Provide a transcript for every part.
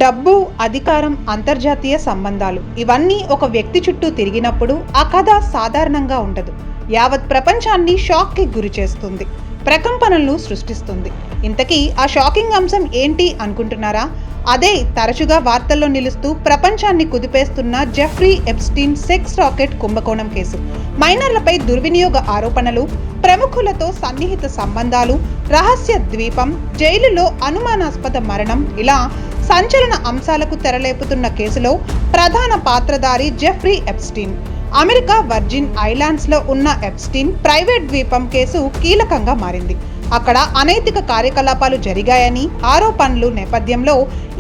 డబ్బు, అధికారం, అంతర్జాతీయ సంబంధాలు ఇవన్నీ ఒక వ్యక్తి చుట్టూ తిరిగినప్పుడు ఆ కథ సాధారణంగా ఉండదు. యావత్ ప్రపంచాన్ని షాక్కి గురి చేస్తుంది, ప్రకంపనలను సృష్టిస్తుంది. ఇంతకీ ఆ షాకింగ్ అంశం ఏంటి అనుకుంటున్నారా? అదే తరచుగా వార్తల్లో నిలుస్తూ ప్రపంచాన్ని కుదిపేస్తున్న జెఫ్రీ ఎప్స్టీన్ సెక్స్ రాకెట్ కుంభకోణం కేసు. మైనర్లపై దుర్వినియోగ ఆరోపణలు, ప్రముఖులతో సన్నిహిత సంబంధాలు, రహస్య ద్వీపం, జైలులో అనుమానాస్పద మరణం, ఇలా సంచలన అంశాలకు తెరలేపుతున్న కేసులో ప్రధాన పాత్రధారి జెఫ్రీ ఎప్స్టీన్. అమెరికా వర్జిన్ ఐలాండ్స్లో ఉన్న ఎప్స్టీన్ ప్రైవేట్ ద్వీపం కేసు కీలకంగా మారింది. అక్కడ అనైతిక కార్యకలాపాలు జరిగాయని ఆరోపణలు నేపథ్యంలో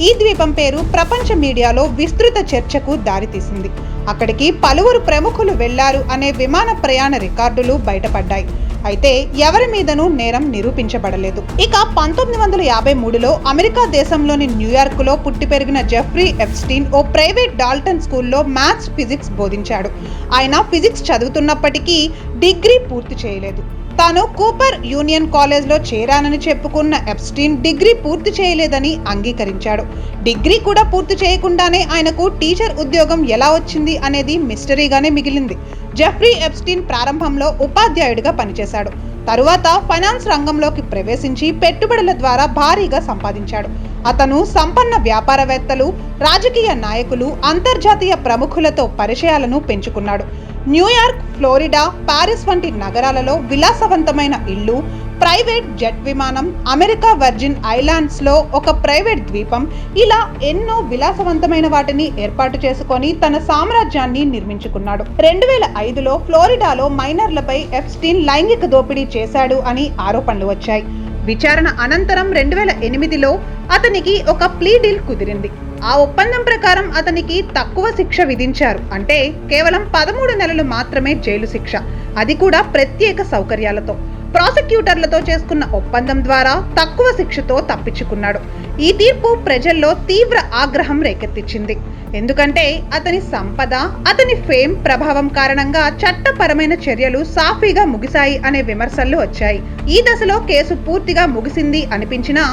ఈ ద్వీపం పేరు ప్రపంచ మీడియాలో విస్తృత చర్చకు దారితీసింది. అక్కడికి పలువురు ప్రముఖులు వెళ్లారు అనే విమాన ప్రయాణ రికార్డులు బయటపడ్డాయి. అయితే ఎవరి మీదనూ నేరం నిరూపించబడలేదు. ఇక 1953లో అమెరికా దేశంలోని న్యూయార్క్లో పుట్టి పెరిగిన జెఫ్రీ ఎప్స్టీన్ ఓ ప్రైవేట్ డాల్టన్ స్కూల్లో మ్యాథ్స్, ఫిజిక్స్ బోధించాడు. ఆయన ఫిజిక్స్ చదువుతున్నప్పటికీ డిగ్రీ పూర్తి చేయలేదు. తాను కూపర్ యూనియన్ కాలేజ్లో చేరానని చెప్పుకున్న ఎప్స్టీన్ డిగ్రీ పూర్తి చేయలేదని అంగీకరించాడు. డిగ్రీ కూడా పూర్తి చేయకుండానే ఆయనకు టీచర్ ఉద్యోగం ఎలా వచ్చింది అనేది మిస్టరీగానే మిగిలింది. జెఫ్రీ ఎప్స్టీన్ ప్రారంభంలో ఉపాధ్యాయుడిగా పనిచేశాడు. తరువాత ఫైనాన్స్ రంగంలోకి ప్రవేశించి పెట్టుబడుల ద్వారా భారీగా సంపాదించాడు. అతను సంపన్న వ్యాపారవేత్తలు, రాజకీయ నాయకులు, అంతర్జాతీయ ప్రముఖులతో పరిచయాలను పెంచుకున్నాడు. న్యూయార్క్, ఫ్లోరిడా, పారిస్ వంటి నగరాలలో విలాసవంతమైన ఇళ్ళు, ప్రైవేట్ జెట్ విమానం, అమెరికా వర్జిన్ ఐలాండ్స్లో ఒక ప్రైవేట్ ద్వీపం, ఇలా ఎన్నో విలాసవంతమైన వాటిని ఏర్పాటు చేసుకొని తన సామ్రాజ్యాన్ని నిర్మించుకున్నాడు. 2005లో ఫ్లోరిడాలో మైనర్లపై ఎప్స్టీన్ లైంగిక దోపిడీ చేశాడు అని ఆరోపణలు వచ్చాయి. విచారణ అనంతరం 2008లో అతనికి ఒక ప్లీ డీల్ కుదిరింది. ఆ ఒప్పందం ప్రకారం అతనికి తక్కువ శిక్ష విధించారు. అంటే కేవలం 13 నెలలు మాత్రమే జైలు శిక్ష, అది కూడా ప్రత్యేక సౌకర్యాలతో. ప్రాసిక్యూటర్లతో చేసుకున్న ఒప్పందం ద్వారా తక్కువ శిక్షతో తప్పించుకున్నాడు. ఈ తీర్పు ప్రజల్లో తీవ్ర ఆగ్రహం రేకెత్తించింది. ఎందుకంటే అతని సంపద, అతని ఫేమ్ ప్రభావం కారణంగా చట్టపరమైన చర్యలు సాఫీగా ముగిశాయి అనే విమర్శలు వచ్చాయి. ఈ దశలో కేసు పూర్తిగా ముగిసింది అనిపించినా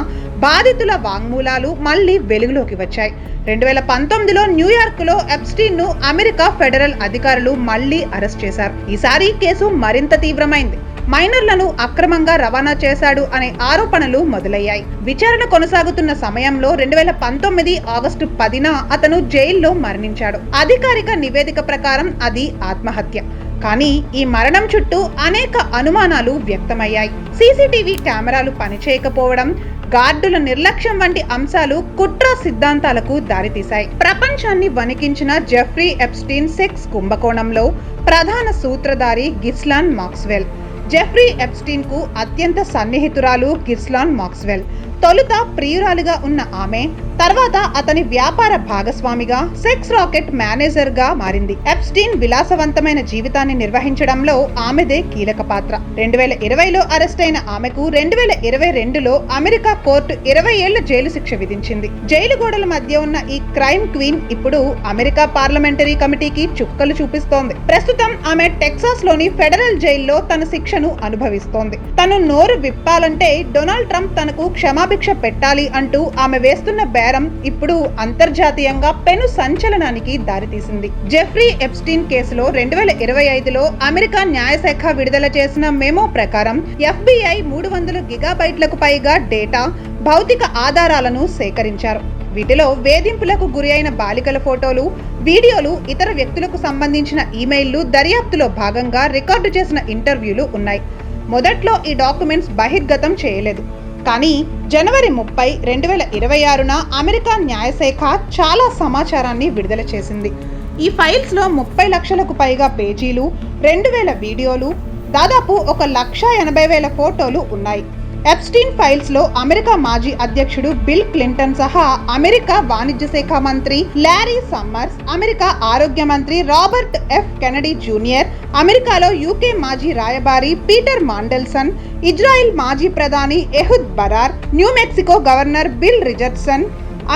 బాధితుల వాంగ్మూలాలు మళ్లీ వెలుగులోకి వచ్చాయి. 2019లో న్యూయార్క్లో ఎప్స్టీన్ను అమెరికా ఫెడరల్ అధికారులు మళ్లీ అరెస్ట్ చేశారు. ఈసారి కేసు మరింత తీవ్రమైంది. మైనర్లను అక్రమంగా రవాణా చేశాడు అనే ఆరోపణలు మొదలయ్యాయి. విచారణ కొనసాగుతున్న సమయంలో 2019 ఆగస్టు 10న అతను జైల్లో మరణించాడు. అధికారిక నివేదిక ప్రకారం అది ఆత్మహత్య. కానీ ఈ మరణం చుట్టూ అనేక అనుమానాలు వ్యక్తమయ్యాయి. సీసీటీవీ కెమెరాలు పనిచేయకపోవడం, గార్డుల నిర్లక్ష్యం వంటి అంశాలు కుట్ర సిద్ధాంతాలకు దారితీశాయి. ప్రపంచాన్ని వణికించిన జెఫ్రీ ఎప్స్టీన్ సెక్స్ కుంభకోణంలో ప్రధాన సూత్రధారి గిస్లాన్ మాక్స్వెల్. జెఫ్రీ ఎప్స్టీన్ కు అత్యంత సన్నిహితురాలు గిస్లాన్ మాక్స్వెల్. తొలుత ప్రియురాలిగా ఉన్న ఆమె తర్వాత అతని వ్యాపార భాగస్వామిగా, సెక్స్ రాకెట్ మేనేజర్ గా మారింది. ఎప్స్టీన్ విలాసవంతమైన జీవితాన్ని నిర్వహించడంలో ఆమెదే కీలక పాత్ర. 2020లో అరెస్ట్ అయిన ఆమెకు 2022లో అమెరికా కోర్టు 20 ఏళ్ల జైలు శిక్ష విధించింది. జైలు గోడల మధ్య ఉన్న ఈ క్రైమ్ క్వీన్ ఇప్పుడు అమెరికా పార్లమెంటరీ కమిటీకి చుక్కలు చూపిస్తోంది. ప్రస్తుతం ఆమె టెక్సాస్ లోని ఫెడరల్ జైల్లో తన శిక్షను అనుభవిస్తోంది. తను నోరు విప్పాలంటే డొనాల్డ్ ట్రంప్ తనకు క్షమాభిక్ష పెట్టాలి అంటూ ఆమె వేస్తున్న బేరం ఇప్పుడు అంతర్జాతీయంగా పెను సంచలనానికి దారితీసింది. జెఫ్రీ ఎప్స్టీన్ కేసులో 2025లో అమెరికా న్యాయశాఖ విడుదల చేసిన మెమో ప్రకారం FBI 300 గిగాబైట్లకు పైగా డేటా, భౌతిక ఆధారాలను సేకరించారు. వీటిలో వేధింపులకు గురి అయిన బాలికల ఫోటోలు, వీడియోలు, ఇతర వ్యక్తులకు సంబంధించిన ఈమెయిల్లు, దర్యాప్తులో భాగంగా రికార్డు చేసిన ఇంటర్వ్యూలు ఉన్నాయి. మొదట్లో ఈ డాక్యుమెంట్స్ బహిర్గతం చేయలేదు. కానీ జనవరి 30, 2026న అమెరికా న్యాయశాఖ చాలా సమాచారాన్ని విడుదల చేసింది. ఈ ఫైల్స్లో 30 లక్షలకు పైగా పేజీలు, 2000 వీడియోలు, దాదాపు 1,80,000 ఫోటోలు ఉన్నాయి. ఎప్స్టీన్ ఫైల్స్ లో అమెరికా మాజీ అధ్యక్షుడు బిల్ క్లింటన్ సహా అమెరికా వాణిజ్య శాఖ మంత్రి లారీ సమ్మర్స్, అమెరికా ఆరోగ్య మంత్రి రాబర్ట్ ఎఫ్ కెనడీ జూనియర్, అమెరికాలో UK మాజీ రాయబారి పీటర్ మాండెల్సన్, ఇజ్రాయెల్ మాజీ ప్రధాని Ehud Barak, New Mexico governor Bill Richardson,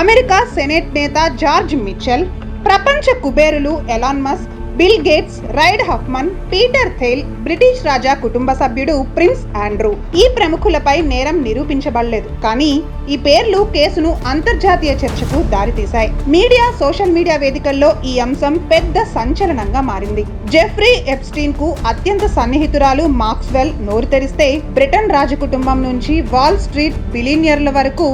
America senate నేత జార్జ్ మిచెల్, ప్రపంచ కుబేరులు Elon Musk, Bill Gates, Reid Hoffman, Peter Thiel, British రాజా కుటుంబ సభ్యుడు ప్రిన్స్ ఆండ్రూ. ఈ ప్రముఖులపై నేరం నిరూపించబడలేదు, కానీ ఈ పేర్లు కేసును అంతర్జాతీయ చర్చకు దారితీశాయి. మీడియా, సోషల్ మీడియా వేదికల్లో ఈ అంశం పెద్ద సంచలనంగా మారింది. జెఫ్రీ ఎప్స్టీన్ కు అత్యంత సన్నిహితురాలు మాక్స్వెల్ నోరు తెరిస్తే బ్రిటన్ రాజకుటుంబం నుంచి వాల్ స్ట్రీట్ బిలియనియర్ల వరకు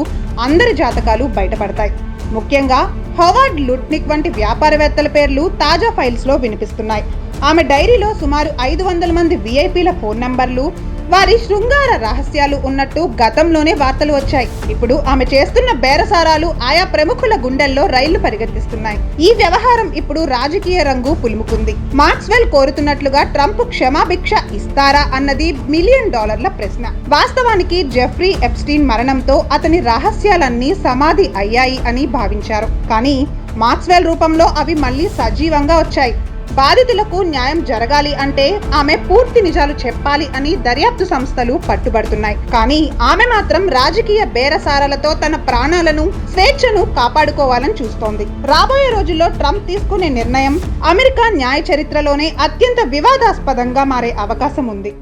అందరి జాతకాలు బయటపడతాయి. ముఖ్యంగా హోవార్డ్ లుట్నిక్ వంటి వ్యాపారవేత్తల పేర్లు తాజా ఫైల్స్ లో వినిపిస్తున్నాయి. ఆమె డైరీలో సుమారు 500 మంది విఐపీల ఫోన్ నంబర్లు, వారి శృంగార రహస్యాలు ఉన్నట్టు గతంలోనే వార్తలు వచ్చాయి. ఇప్పుడు ఆమె చేస్తున్న బేరసారాలు ఆయా ప్రముఖుల గుండెల్లో రైళ్లు పరిగెత్తిస్తున్నాయి. ఈ వ్యవహారం ఇప్పుడు రాజకీయ రంగు పులుముకుంది. మాక్స్వెల్ కోరుతున్నట్లుగా ట్రంప్ క్షమాభిక్ష ఇస్తారా అన్నది $1 మిలియన్ ప్రశ్న. వాస్తవానికి జెఫ్రీ ఎప్స్టీన్ మరణంతో అతని రహస్యాలన్నీ సమాధి అయ్యాయి అని భావించారు. కానీ మాక్స్వెల్ రూపంలో అవి మళ్లీ సజీవంగా వచ్చాయి. బాధితులకు న్యాయం జరగాలి అంటే ఆమె పూర్తి నిజాలు చెప్పాలి అని దర్యాప్తు సంస్థలు పట్టుబడుతున్నాయి. కానీ ఆమె మాత్రం రాజకీయ బేరసారాలతో తన ప్రాణాలను, స్వేచ్ఛను కాపాడుకోవాలని చూస్తోంది. రాబోయే రోజుల్లో ట్రంప్ తీసుకునే నిర్ణయం అమెరికా న్యాయ చరిత్రలోనే అత్యంత వివాదాస్పదంగా మారే అవకాశం ఉంది.